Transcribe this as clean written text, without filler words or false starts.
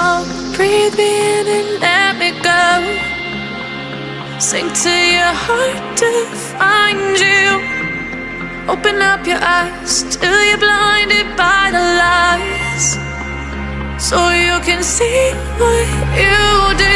song. Breathe me in and let me go. Sink to your heart to find you. Open up your eyes till you're blinded by the lies, so you can see what you do.